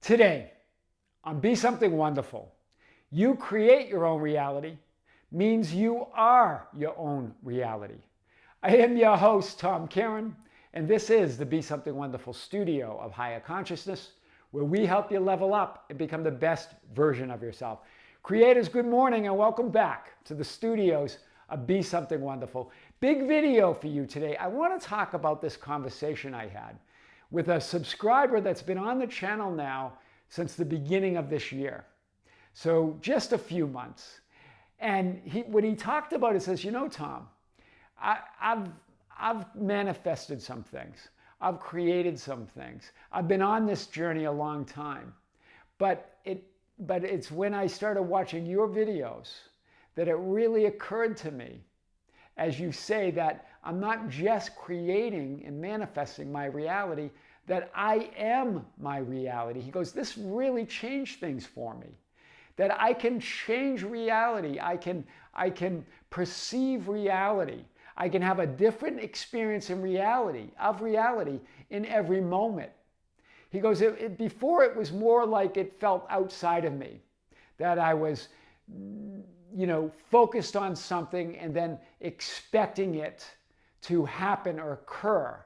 Today, on Be Something Wonderful, you create your own reality means you are your own reality. I am your host, Tom Kearin, and this is the Be Something Wonderful studio of higher consciousness, where we help you level up and become the best version of yourself. Creators, good morning and welcome back to the studios of Be Something Wonderful. Big video for you today. I want to talk about this conversation I had with a subscriber that's been on the channel now since the beginning of this year. So just a few months. And when he talked about it, says, you know, Tom, I've manifested some things. I've created some things. I've been on this journey a long time. But it's when I started watching your videos that it really occurred to me, as you say, that I'm not just creating and manifesting my reality, that I am my reality. He goes, this really changed things for me. That I can change reality. I can perceive reality. I can have a different experience in reality, in every moment. He goes, before it was more like it felt outside of me, that I was, focused on something and then expecting it to happen or occur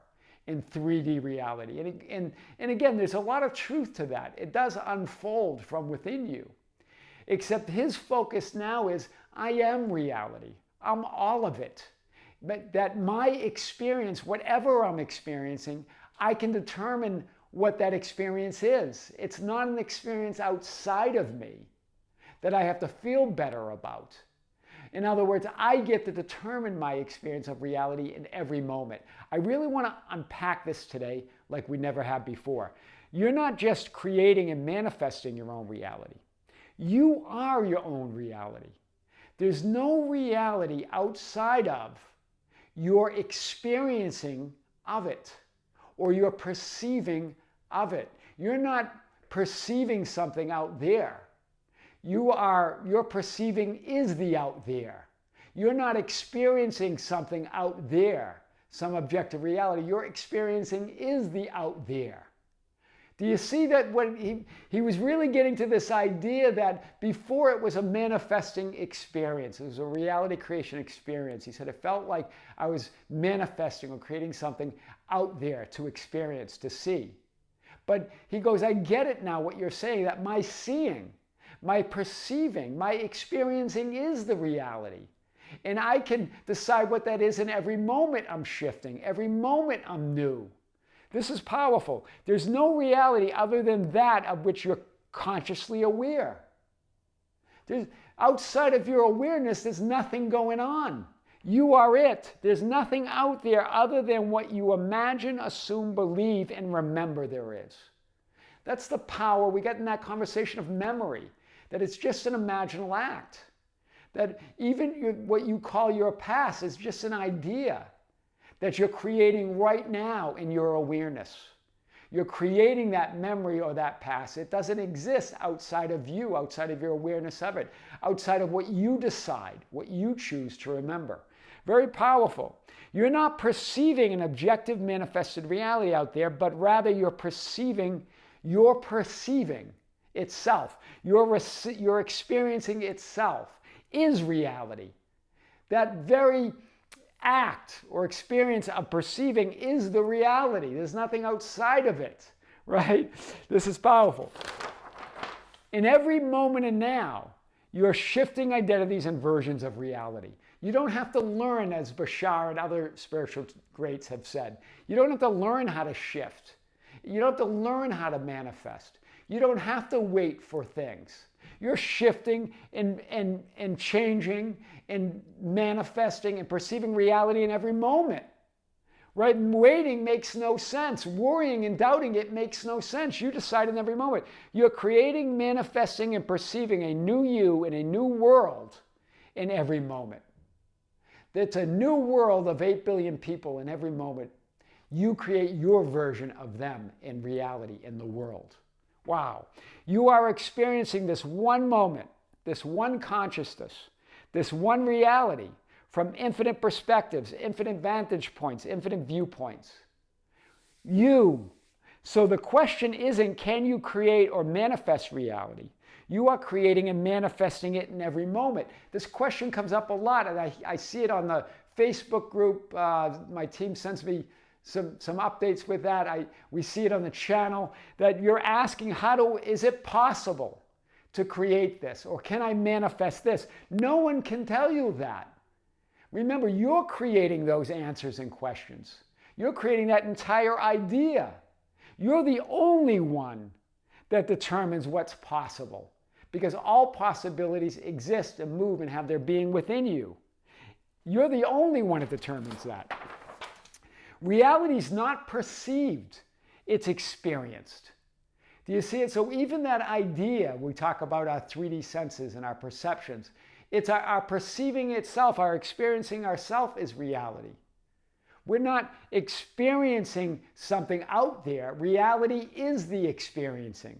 in 3D reality. And again, there's a lot of truth to that. It does unfold from within you. Except his focus now is, I am reality. I'm all of it. But that my experience, whatever I'm experiencing, I can determine what that experience is. It's not an experience outside of me that I have to feel better about. In other words, I get to determine my experience of reality in every moment. I really want to unpack this today like we never have before. You're not just creating and manifesting your own reality. You are your own reality. There's no reality outside of your experiencing of it or your perceiving of it. You're not perceiving something out there. Your perceiving is the out there. You're not experiencing something out there, some objective reality. Your experiencing is the out there. Do you see that when he was really getting to this idea that before it was a manifesting experience, it was a reality creation experience. He said it felt like I was manifesting or creating something out there to experience, to see. But he goes, I get it now what you're saying, that my seeing, my perceiving, my experiencing is the reality. And I can decide what that is in every moment I'm shifting, every moment I'm new. This is powerful. There's no reality other than that of which you're consciously aware. Outside of your awareness, there's nothing going on. You are it. There's nothing out there other than what you imagine, assume, believe, and remember there is. That's the power we get in that conversation of memory, that it's just an imaginal act. That even what you call your past is just an idea that you're creating right now in your awareness. You're creating that memory or that past. It doesn't exist outside of you, outside of your awareness of it, outside of what you decide, what you choose to remember. Very powerful. You're not perceiving an objective manifested reality out there, but rather you're perceiving itself. Your experiencing itself is reality. That very act or experience of perceiving is the reality. There's nothing outside of it, right? This is powerful. In every moment and now, you're shifting identities and versions of reality. You don't have to learn, as Bashar and other spiritual greats have said, you don't have to learn how to shift. You don't have to learn how to manifest. You don't have to wait for things. You're shifting and changing and manifesting and perceiving reality in every moment. Right? And waiting makes no sense. Worrying and doubting it makes no sense. You decide in every moment. You're creating, manifesting, and perceiving a new you in a new world in every moment. It's a new world of 8 billion people in every moment. You create your version of them in reality, in the world. Wow. You are experiencing this one moment, this one consciousness, this one reality from infinite perspectives, infinite vantage points, infinite viewpoints. You So the question isn't, can you create or manifest reality? You are creating and manifesting it in every moment. This question comes up a lot, and I see it on the Facebook group. My team sends me some updates with that. We see it on the channel, that you're asking, is it possible to create this? Or can I manifest this? No one can tell you that. Remember, you're creating those answers and questions. You're creating that entire idea. You're the only one that determines what's possible, because all possibilities exist and move and have their being within you. You're the only one that determines that. Reality is not perceived, it's experienced. Do you see it? So even that idea, we talk about our 3D senses and our perceptions, it's our perceiving itself, our experiencing ourself is reality. We're not experiencing something out there. Reality is the experiencing,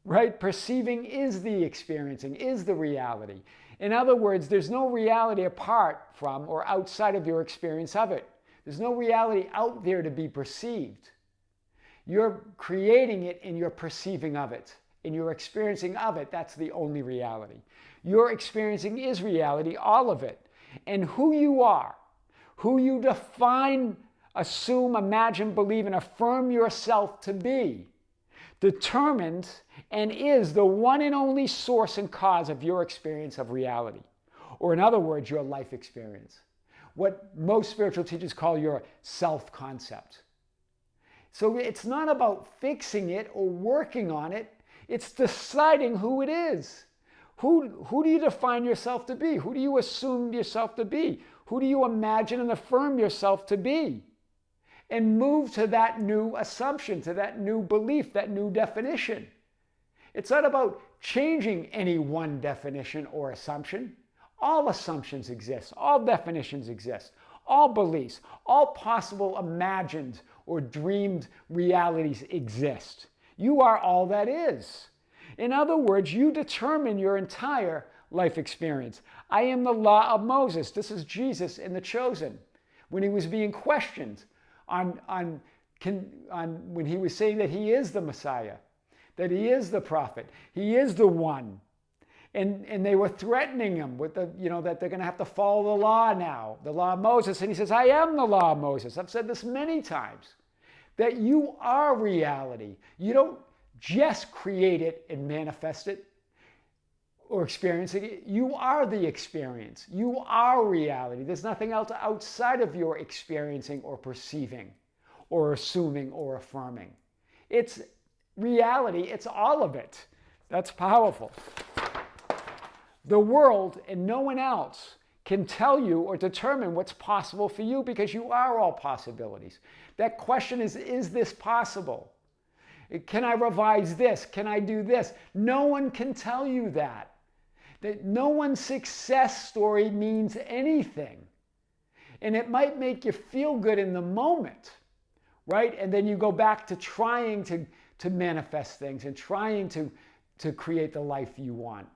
right? Perceiving is the experiencing, is the reality. In other words, there's no reality apart from or outside of your experience of it. There's no reality out there to be perceived. You're creating it in your perceiving of it, in your experiencing of it. That's the only reality. Your experiencing is reality, all of it. And who you are, who you define, assume, imagine, believe, and affirm yourself to be, determines and is the one and only source and cause of your experience of reality. Or in other words, your life experience. What most spiritual teachers call your self-concept. So it's not about fixing it or working on it. It's deciding who it is. Who do you define yourself to be? Who do you assume yourself to be? Who do you imagine and affirm yourself to be? And move to that new assumption, to that new belief, that new definition. It's not about changing any one definition or assumption. All assumptions exist. All definitions exist. All beliefs, all possible imagined or dreamed realities exist. You are all that is. In other words, you determine your entire life experience. I am the law of Moses. This is Jesus in The Chosen, when he was being questioned on when he was saying that he is the Messiah, that he is the prophet, he is the one. And they were threatening him with that they're going to have to follow the law now, the law of Moses. And he says, I am the law of Moses. I've said this many times, that you are reality. You don't just create it and manifest it or experiencing it. You are the experience. You are reality. There's nothing else outside of your experiencing or perceiving or assuming or affirming. It's reality. It's all of it. That's powerful. The world and no one else can tell you or determine what's possible for you, because you are all possibilities. That question is this possible? Can I revise this? Can I do this? No one can tell you that. That no one's success story means anything. And it might make you feel good in the moment, right? And then you go back to trying to manifest things and trying to create the life you want.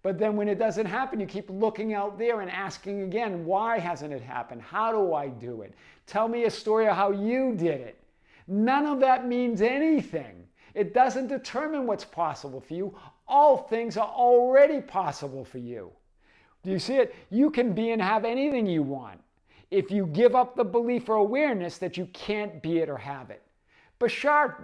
But then when it doesn't happen, you keep looking out there and asking again, why hasn't it happened? How do I do it? Tell me a story of how you did it. None of that means anything. It doesn't determine what's possible for you. All things are already possible for you. Do you see it? You can be and have anything you want if you give up the belief or awareness that you can't be it or have it. Bashar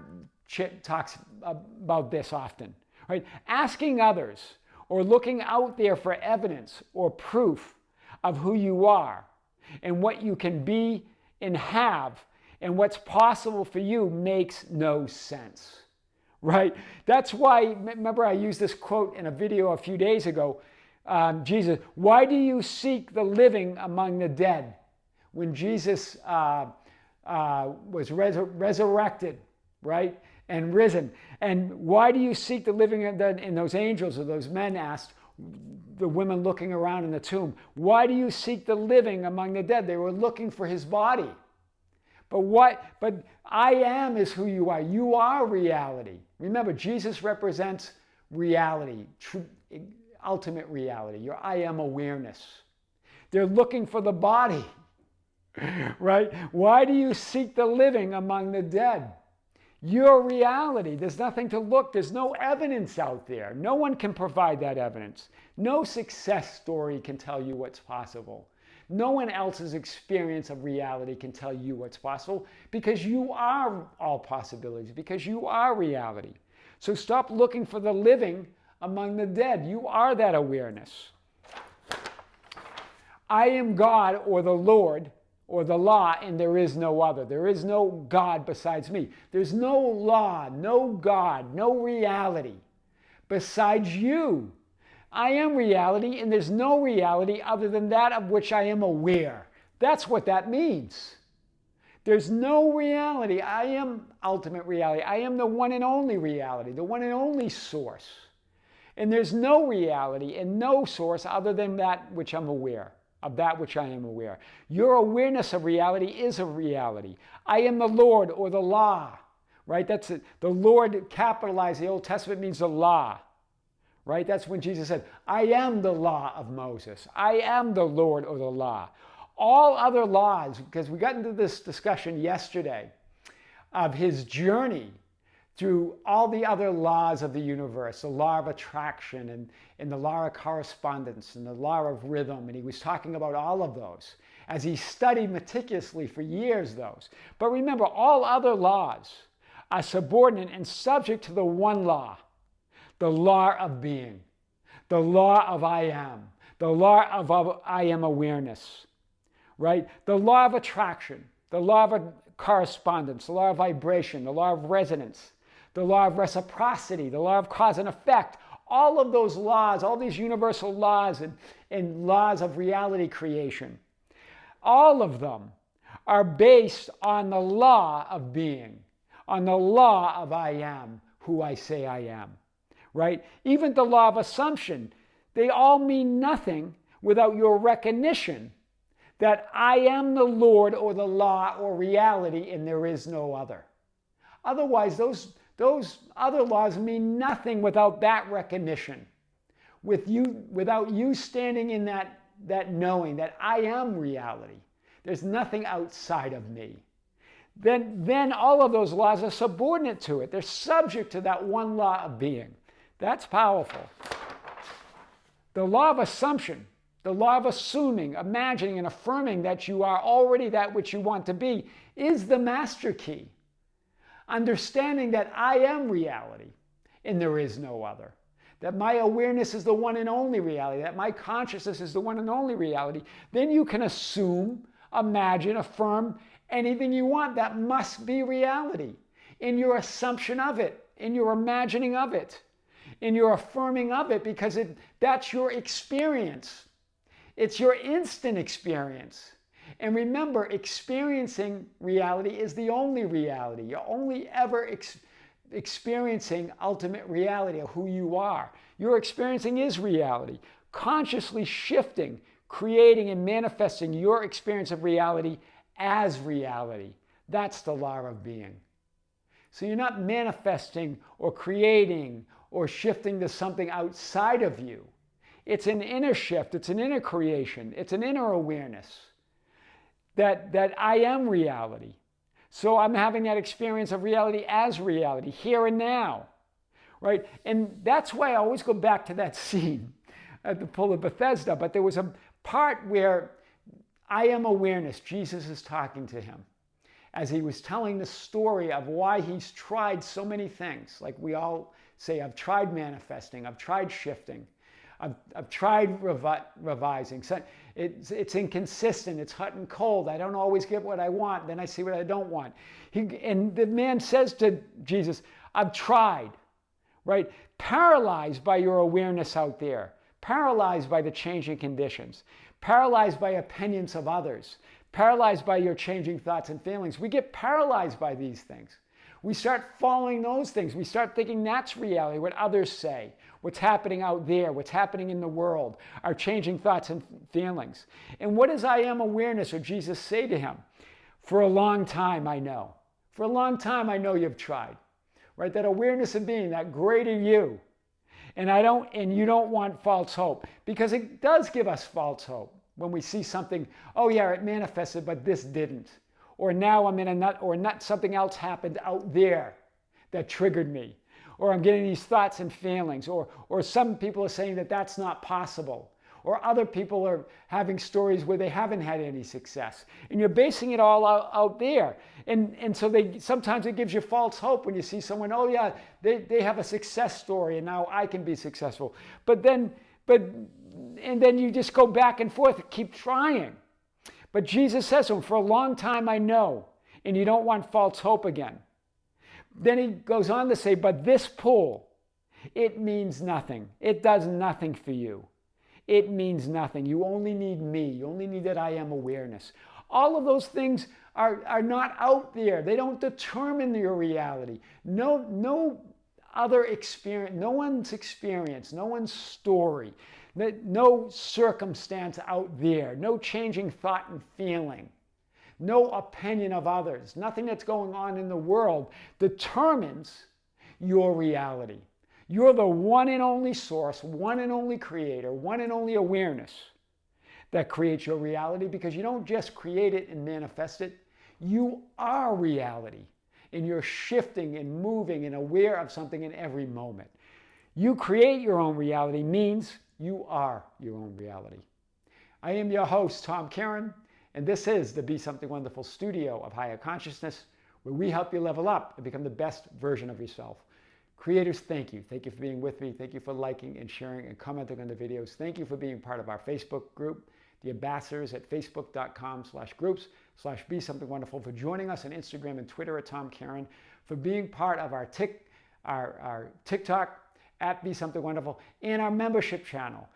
talks about this often, right? Asking others or looking out there for evidence or proof of who you are and what you can be and have and what's possible for you makes no sense, right? That's why, remember I used this quote in a video a few days ago. Jesus, why do you seek the living among the dead? When Jesus was resurrected, right? And risen. And why do you seek the living? And those angels or those men asked the women looking around in the tomb, why do you seek the living among the dead? They were looking for his body. But I am is who you are. You are reality. Remember, Jesus represents reality, true, ultimate reality, your I am awareness. They're looking for the body, right? Why do you seek the living among the dead? Your reality. There's nothing to look. There's no evidence out there. No one can provide that evidence. No success story can tell you what's possible. No one else's experience of reality can tell you what's possible because you are all possibilities, because you are reality. So stop looking for the living among the dead. You are that awareness. I am God or the Lord or the law, and there is no other. There is no God besides me. There's no law, no God, no reality besides you. I am reality, and there's no reality other than that of which I am aware. That's what that means. There's no reality. I am ultimate reality. I am the one and only reality, the one and only source. And there's no reality and no source other than that which I'm aware, of that which I am aware. Your awareness of reality is a reality. I am the Lord or the law, right? That's it. The Lord, capitalized, the Old Testament means the law, right? That's when Jesus said, I am the law of Moses. I am the Lord or the law. All other laws, because we got into this discussion yesterday of his journey through all the other laws of the universe, the law of attraction and the law of correspondence and the law of rhythm. And he was talking about all of those as he studied meticulously for years those. But remember, all other laws are subordinate and subject to the one law, the law of being, the law of I am, the law of I am awareness, right? The law of attraction, the law of correspondence, the law of vibration, the law of resonance, the law of reciprocity, the law of cause and effect. All of those laws, all these universal laws and laws of reality creation, all of them are based on the law of being, on the law of I am, who I say I am, right? Even the law of assumption, they all mean nothing without your recognition that I am the Lord or the law or reality and there is no other. Otherwise, those other laws mean nothing without that recognition, without you standing in that knowing that I am reality. There's nothing outside of me. Then all of those laws are subordinate to it. They're subject to that one law of being. That's powerful. The law of assumption, the law of assuming, imagining, and affirming that you are already that which you want to be is the master key. Understanding that I am reality and there is no other. That my awareness is the one and only reality. That my consciousness is the one and only reality. Then you can assume, imagine, affirm anything you want that must be reality. In your assumption of it, in your imagining of it, in your affirming of it, because that's your experience. It's your instant experience. And remember, experiencing reality is the only reality. You're only ever experiencing ultimate reality of who you are. Your experiencing is reality. Consciously shifting, creating, and manifesting your experience of reality as reality. That's the law of being. So you're not manifesting or creating or shifting to something outside of you. It's an inner shift. It's an inner creation. It's an inner awareness. That I am reality. So I'm having that experience of reality as reality, here and now, right? And that's why I always go back to that scene at the pool of Bethesda. But there was a part where I am awareness. Jesus is talking to him as he was telling the story of why he's tried so many things. Like we all say, I've tried manifesting, I've tried shifting, I've tried revising. So it's inconsistent. It's hot and cold. I don't always get what I want. Then I see what I don't want. And the man says to Jesus, I've tried, right? Paralyzed by your awareness out there. Paralyzed by the changing conditions. Paralyzed by opinions of others. Paralyzed by your changing thoughts and feelings. We get paralyzed by these things. We start following those things. We start thinking that's reality, what others say, what's happening out there, what's happening in the world, our changing thoughts and feelings. And what does I am awareness or Jesus say to him? For a long time, I know. For a long time, I know you've tried. Right? That awareness of being, that greater you. And you don't want false hope. Because it does give us false hope. When we see something, oh yeah, it manifested, but this didn't. Or now I'm in a nut, or something else happened out there that triggered me, or I'm getting these thoughts and feelings, or some people are saying that that's not possible, or other people are having stories where they haven't had any success, and you're basing it all out there. And so sometimes it gives you false hope when you see someone, oh yeah, they have a success story and now I can be successful. And then you just go back and forth, keep trying. But Jesus says to him, for a long time I know, and you don't want false hope again. Then he goes on to say, but this pool, it means nothing. It does nothing for you. It means nothing. You only need me. You only need that I am awareness. All of those things are not out there. They don't determine your reality. No other experience, no one's story, no circumstance out there, no changing thought and feeling, no opinion of others, nothing that's going on in the world determines your reality. You're the one and only source, one and only creator, one and only awareness that creates your reality, because you don't just create it and manifest it. You are reality, and you're shifting and moving and aware of something in every moment. You create your own reality means you are your own reality. I am your host, Tom Kearin, and this is the Be Something Wonderful studio of higher consciousness, where we help you level up and become the best version of yourself. Creators, thank you. Thank you for being with me. Thank you for liking and sharing and commenting on the videos. Thank you for being part of our Facebook group, the ambassadors at facebook.com/groups/Be Something Wonderful, for joining us on Instagram and Twitter at Tom Kearin, for being part of our TikTok at Be Something Wonderful, and our membership channel.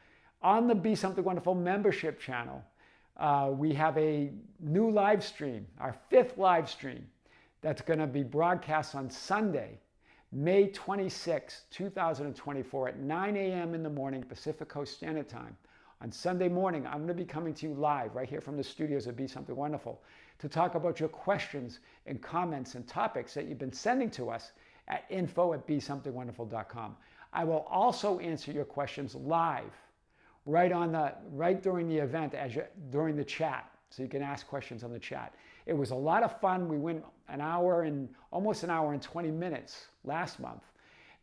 On the Be Something Wonderful membership channel, we have a new live stream, our 5th live stream, that's going to be broadcast on Sunday, May 26, 2024 at 9 a.m. in the morning, Pacific Coast Standard Time. On Sunday morning, I'm going to be coming to you live right here from the studios of Be Something Wonderful to talk about your questions and comments and topics that you've been sending to us at info@besomethingwonderful.com. I will also answer your questions live right during the event, during the chat, so you can ask questions on the chat. It was a lot of fun. We went almost an hour and 20 minutes last month,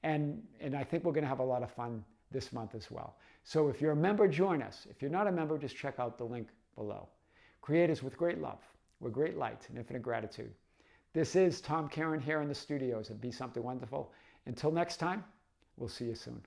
and I think we're going to have a lot of fun this month as well. So if you're a member, join us. If you're not a member, just check out the link below. Creators with great love, with great light and infinite gratitude. This is Tom Kearin here in the studios at Be Something Wonderful. Until next time, we'll see you soon.